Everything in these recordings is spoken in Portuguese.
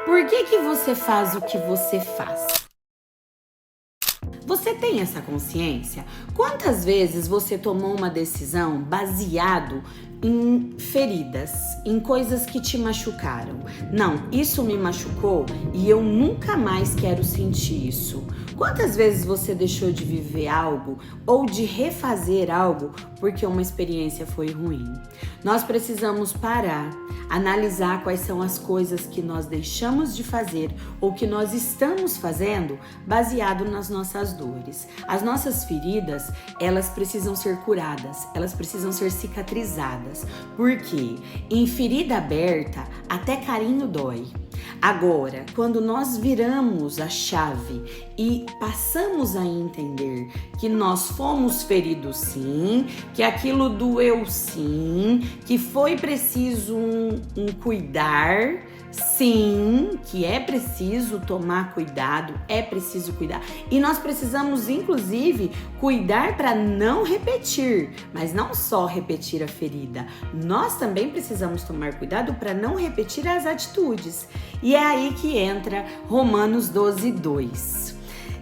Por que você faz o que você faz? Você tem essa consciência? Quantas vezes você tomou uma decisão baseado em feridas, em coisas que te machucaram? Não, isso me machucou e eu nunca mais quero sentir isso. Quantas vezes você deixou de viver algo ou de refazer algo porque uma experiência foi ruim? Nós precisamos parar, analisar quais são as coisas que nós deixamos de fazer ou que nós estamos fazendo baseado nas nossas dores. As nossas feridas, elas precisam ser curadas, elas precisam ser cicatrizadas, porque em ferida aberta até carinho dói. Agora, quando nós viramos a chave e passamos a entender que nós fomos feridos sim, que aquilo doeu sim, que foi preciso um cuidar, sim, que é preciso tomar cuidado, é preciso cuidar. E nós precisamos, inclusive, cuidar para não repetir, mas não só repetir a ferida. Nós também precisamos tomar cuidado para não repetir as atitudes. E é aí que entra Romanos 12:2.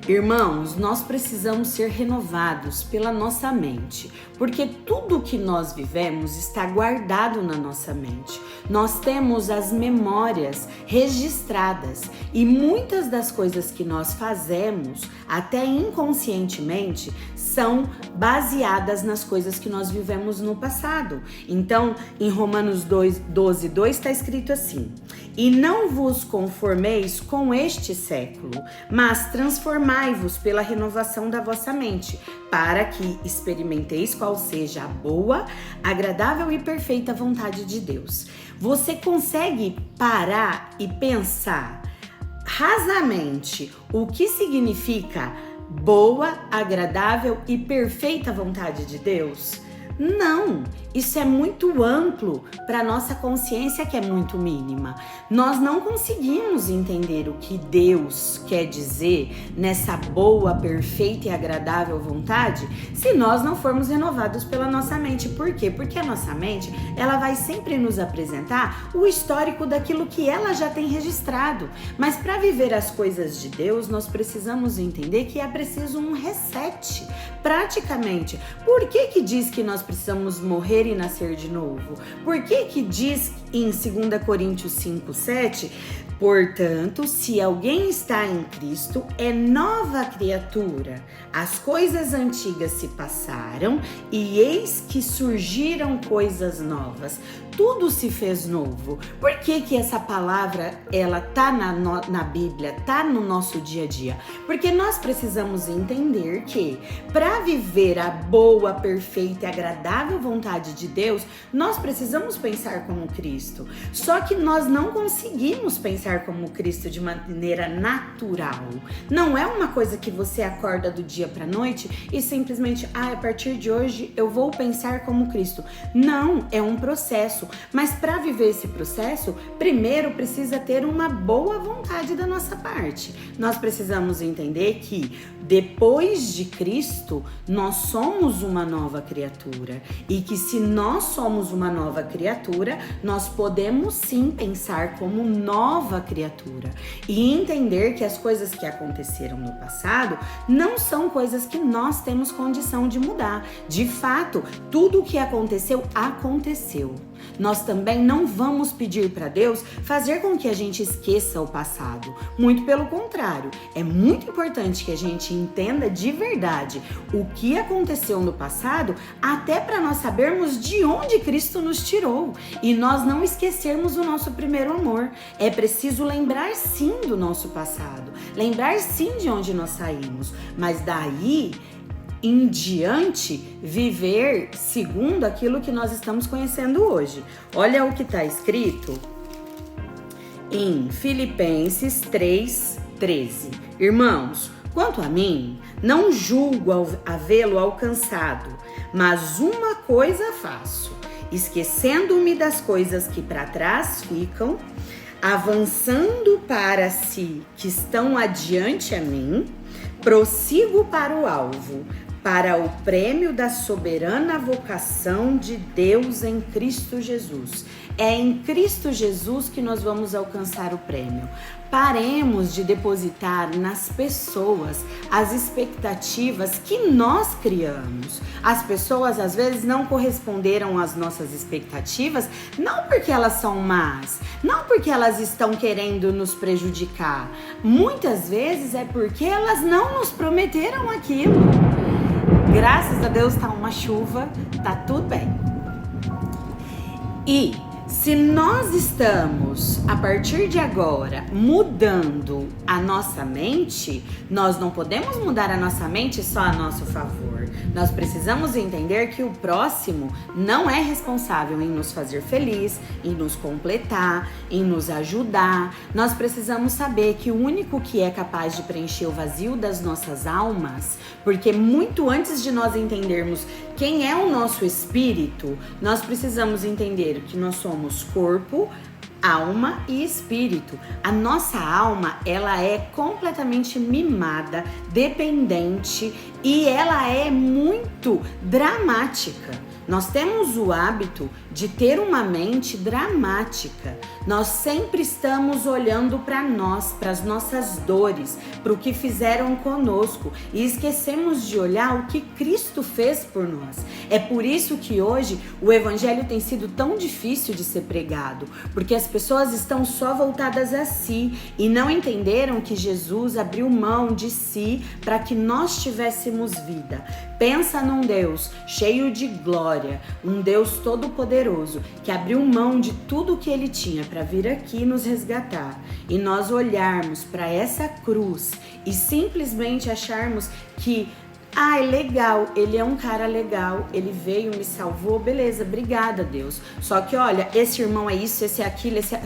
Irmãos, nós precisamos ser renovados pela nossa mente, porque tudo que nós vivemos está guardado na nossa mente. Nós temos as memórias registradas e muitas das coisas que nós fazemos, até inconscientemente, são baseadas nas coisas que nós vivemos no passado. Então, em Romanos 12:2 está escrito assim: e não vos conformeis com este século, mas transformai-vos pela renovação da vossa mente, para que experimenteis qual seja a boa, agradável e perfeita vontade de Deus. Você consegue parar e pensar rasamente o que significa boa, agradável e perfeita vontade de Deus? Não, isso é muito amplo para nossa consciência, que é muito mínima. Nós não conseguimos entender o que Deus quer dizer nessa boa, perfeita e agradável vontade se nós não formos renovados pela nossa mente. Por quê? Porque a nossa mente, ela vai sempre nos apresentar o histórico daquilo que ela já tem registrado. Mas para viver as coisas de Deus, nós precisamos entender que é preciso um reset, praticamente. Por que diz que nós precisamos morrer e nascer de novo? Por que diz em 2 Coríntios 5:7, portanto, se alguém está em Cristo, é nova criatura. As coisas antigas se passaram e eis que surgiram coisas novas. Tudo se fez novo. Por que essa palavra, ela tá na Bíblia, tá no nosso dia a dia? Porque nós precisamos entender que para viver a boa, perfeita e agradável vontade de Deus, nós precisamos pensar como Cristo. Só que nós não conseguimos pensar como Cristo de maneira natural. Não é uma coisa que você acorda do dia para noite e simplesmente, a partir de hoje eu vou pensar como Cristo. Não, é um processo. Mas para viver esse processo, primeiro precisa ter uma boa vontade da nossa parte. Nós precisamos entender que depois de Cristo, nós somos uma nova criatura. E que se nós somos uma nova criatura, nós podemos sim pensar como nova criatura. E entender que as coisas que aconteceram no passado não são coisas que nós temos condição de mudar. De fato, tudo o que aconteceu, aconteceu. Nós também não vamos pedir para Deus fazer com que a gente esqueça o passado. Muito pelo contrário, é muito importante que a gente entenda de verdade o que aconteceu no passado, até para nós sabermos de onde Cristo nos tirou e nós não esquecermos o nosso primeiro amor. É preciso lembrar sim do nosso passado, lembrar sim de onde nós saímos, mas daí em diante, viver segundo aquilo que nós estamos conhecendo hoje. Olha o que está escrito em Filipenses 3:13. Irmãos, quanto a mim, não julgo havê-lo alcançado, mas uma coisa faço, esquecendo-me das coisas que para trás ficam, avançando para si que estão adiante a mim, prossigo para o alvo, para o prêmio da soberana vocação de Deus em Cristo Jesus. É em Cristo Jesus que nós vamos alcançar o prêmio. Paremos de depositar nas pessoas as expectativas que nós criamos. As pessoas às vezes não corresponderam às nossas expectativas, não porque elas são más, não porque elas estão querendo nos prejudicar. Muitas vezes é porque elas não nos prometeram aquilo. Graças a Deus tá uma chuva, tá tudo bem. E se nós estamos, a partir de agora, mudando a nossa mente, nós não podemos mudar a nossa mente só a nosso favor. Nós precisamos entender que o próximo não é responsável em nos fazer feliz, em nos completar, em nos ajudar. Nós precisamos saber que o único que é capaz de preencher o vazio das nossas almas, porque muito antes de nós entendermos quem é o nosso espírito, nós precisamos entender que nós somos corpo, alma e espírito. A nossa alma, ela é completamente mimada, dependente e ela é muito dramática. Nós temos o hábito de ter uma mente dramática. Nós sempre estamos olhando para nós, para as nossas dores, para o que fizeram conosco e esquecemos de olhar o que Cristo fez por nós. É por isso que hoje o evangelho tem sido tão difícil de ser pregado, porque as pessoas estão só voltadas a si e não entenderam que Jesus abriu mão de si para que nós tivéssemos vida. Pensa num Deus cheio de glória, um Deus todo-poderoso que abriu mão de tudo que ele tinha para vir aqui nos resgatar e nós olharmos para essa cruz e simplesmente acharmos que é legal, ele é um cara legal, ele veio, me salvou, beleza, obrigada Deus. Só que olha, esse irmão é isso, esse é aquilo, esse é...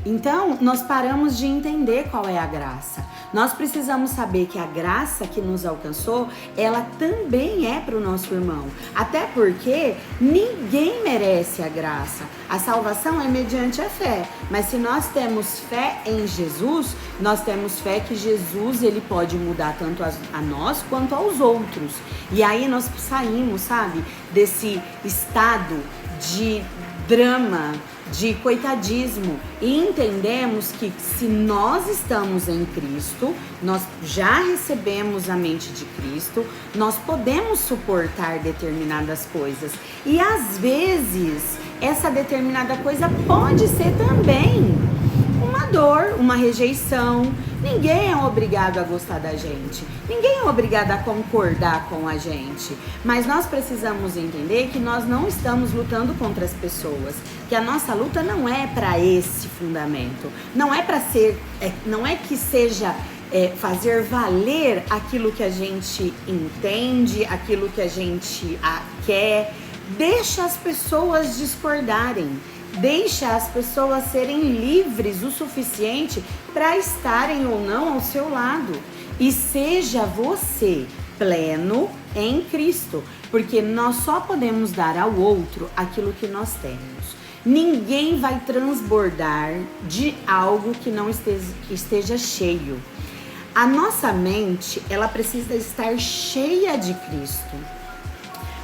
Então, nós paramos de entender qual é a graça. Nós precisamos saber que a graça que nos alcançou, ela também é para o nosso irmão. Até porque ninguém merece a graça. A salvação é mediante a fé. Mas se nós temos fé em Jesus, nós temos fé que Jesus, ele pode mudar tanto a nós quanto aos outros. E aí nós saímos, sabe, desse estado de drama, de coitadismo e entendemos que se nós estamos em Cristo, nós já recebemos a mente de Cristo, nós podemos suportar determinadas coisas e às vezes essa determinada coisa pode ser também uma dor, uma rejeição. Ninguém é obrigado a gostar da gente, ninguém é obrigado a concordar com a gente, mas nós precisamos entender que nós não estamos lutando contra as pessoas, que a nossa luta não é para esse fundamento, não é para ser, não é que seja fazer valer aquilo que a gente entende, aquilo que a gente quer. Deixa as pessoas discordarem. Deixa as pessoas serem livres o suficiente para estarem ou não ao seu lado. E seja você pleno em Cristo, porque nós só podemos dar ao outro aquilo que nós temos. Ninguém vai transbordar de algo que não esteja cheio. A nossa mente, ela precisa estar cheia de Cristo,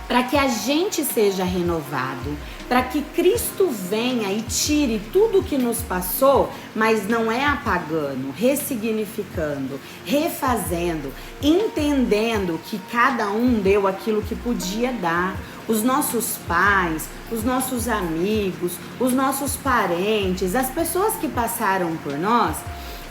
para que a gente seja renovado, para que Cristo venha e tire tudo que nos passou, mas não é apagando, ressignificando, refazendo, entendendo que cada um deu aquilo que podia dar. Os nossos pais, os nossos amigos, os nossos parentes, as pessoas que passaram por nós,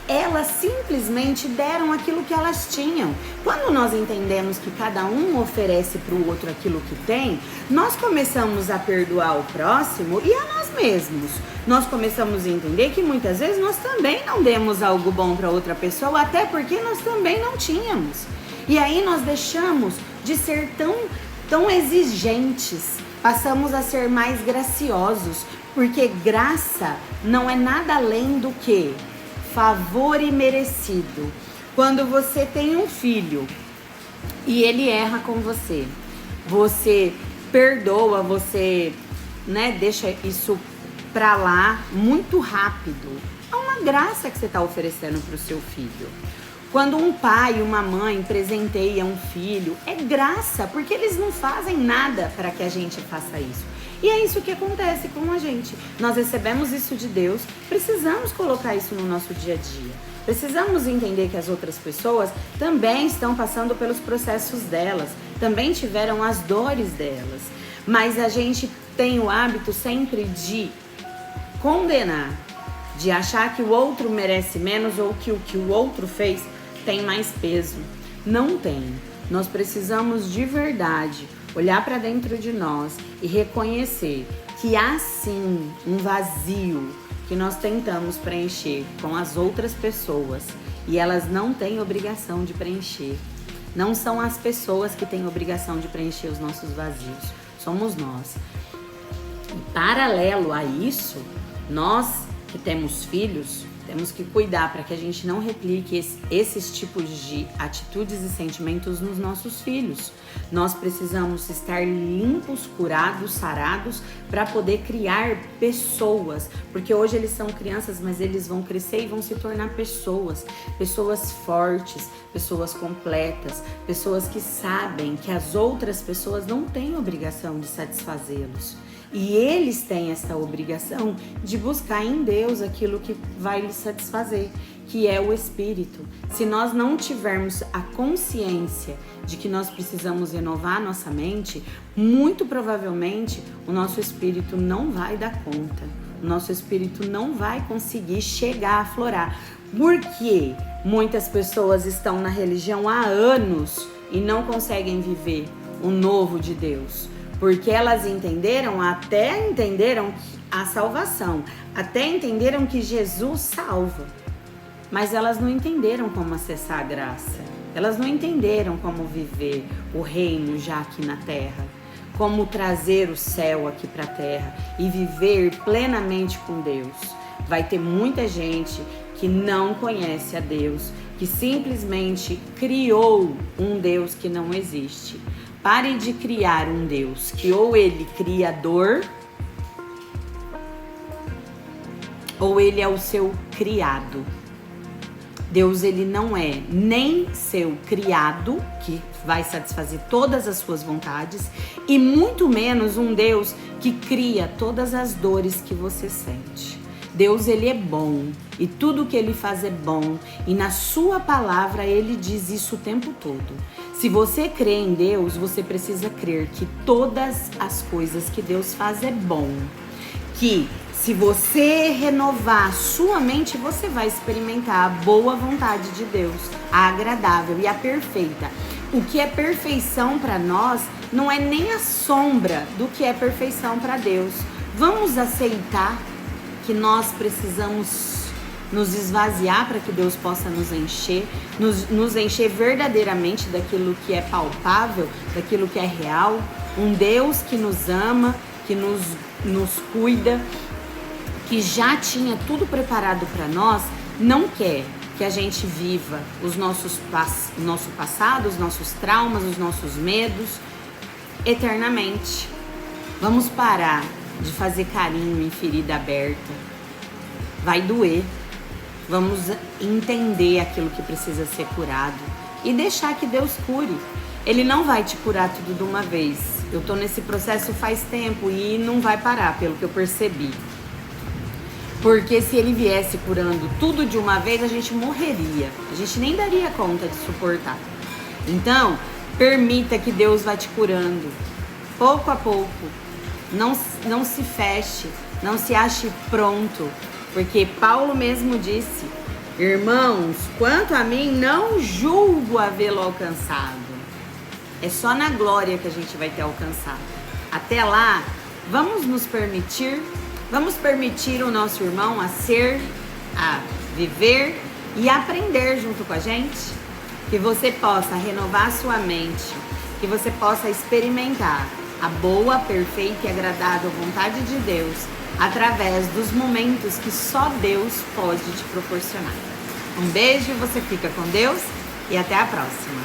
elas simplesmente deram aquilo que elas tinham. Quando nós entendemos que cada um oferece para o outro aquilo que tem, nós começamos a perdoar o próximo e a nós mesmos. Nós começamos a entender que muitas vezes nós também não demos algo bom para outra pessoa, até porque nós também não tínhamos. E aí nós deixamos de ser tão exigentes, passamos a ser mais graciosos, porque graça não é nada além do que favor imerecido. Quando você tem um filho e ele erra com você, você perdoa, você, deixa isso pra lá muito rápido. É uma graça que você está oferecendo pro seu filho. Quando um pai e uma mãe presenteiam um filho, é graça, porque eles não fazem nada para que a gente faça isso. E é isso que acontece com a gente. Nós recebemos isso de Deus, precisamos colocar isso no nosso dia a dia. Precisamos entender que as outras pessoas também estão passando pelos processos delas, também tiveram as dores delas. Mas a gente tem o hábito sempre de condenar, de achar que o outro merece menos ou que o que o outro fez tem mais peso. Não tem. Nós precisamos de verdade olhar para dentro de nós e reconhecer que há sim um vazio que nós tentamos preencher com as outras pessoas e elas não têm obrigação de preencher. Não são as pessoas que têm obrigação de preencher os nossos vazios, somos nós. E paralelo a isso, nós que temos filhos, temos que cuidar para que a gente não replique esses tipos de atitudes e sentimentos nos nossos filhos. Nós precisamos estar limpos, curados, sarados para poder criar pessoas. Porque hoje eles são crianças, mas eles vão crescer e vão se tornar pessoas. Pessoas fortes, pessoas completas, pessoas que sabem que as outras pessoas não têm obrigação de satisfazê-los. E eles têm essa obrigação de buscar em Deus aquilo que vai lhes satisfazer, que é o Espírito. Se nós não tivermos a consciência de que nós precisamos renovar a nossa mente, muito provavelmente o nosso espírito não vai dar conta. O nosso espírito não vai conseguir chegar a aflorar. Porque muitas pessoas estão na religião há anos e não conseguem viver o novo de Deus. Porque elas entenderam a salvação, até entenderam que Jesus salva, mas elas não entenderam como acessar a graça, elas não entenderam como viver o reino já aqui na terra, como trazer o céu aqui para a terra e viver plenamente com Deus. Vai ter muita gente que não conhece a Deus, que simplesmente criou um Deus que não existe. Pare de criar um Deus que ou ele é criador ou ele é o seu criado. Deus, ele não é nem seu criado, que vai satisfazer todas as suas vontades, e muito menos um Deus que cria todas as dores que você sente. Deus, ele é bom e tudo que ele faz é bom, e na sua palavra ele diz isso o tempo todo. Se você crê em Deus, você precisa crer que todas as coisas que Deus faz é bom. Que se você renovar a sua mente, você vai experimentar a boa vontade de Deus, a agradável e a perfeita. O que é perfeição para nós não é nem a sombra do que é perfeição para Deus. Vamos aceitar que nós precisamos nos esvaziar para que Deus possa nos encher, nos encher verdadeiramente daquilo que é palpável, daquilo que é real. Um Deus que nos ama, que nos cuida, que já tinha tudo preparado para nós, não quer que a gente viva o nosso passado, os nossos traumas, os nossos medos eternamente. Vamos parar de fazer carinho em ferida aberta. Vai doer. Vamos entender aquilo que precisa ser curado e deixar que Deus cure. Ele não vai te curar tudo de uma vez. Eu tô nesse processo faz tempo e não vai parar, pelo que eu percebi. Porque se ele viesse curando tudo de uma vez, a gente morreria. A gente nem daria conta de suportar. Então, permita que Deus vá te curando, pouco a pouco. Não se feche, não se ache pronto. Porque Paulo mesmo disse: irmãos, quanto a mim, não julgo havê-lo alcançado. É só na glória que a gente vai ter alcançado. Até lá, vamos permitir o nosso irmão a viver e aprender junto com a gente. Que você possa renovar sua mente, que você possa experimentar a boa, perfeita e agradável vontade de Deus através dos momentos que só Deus pode te proporcionar. Um beijo, você fica com Deus e até a próxima.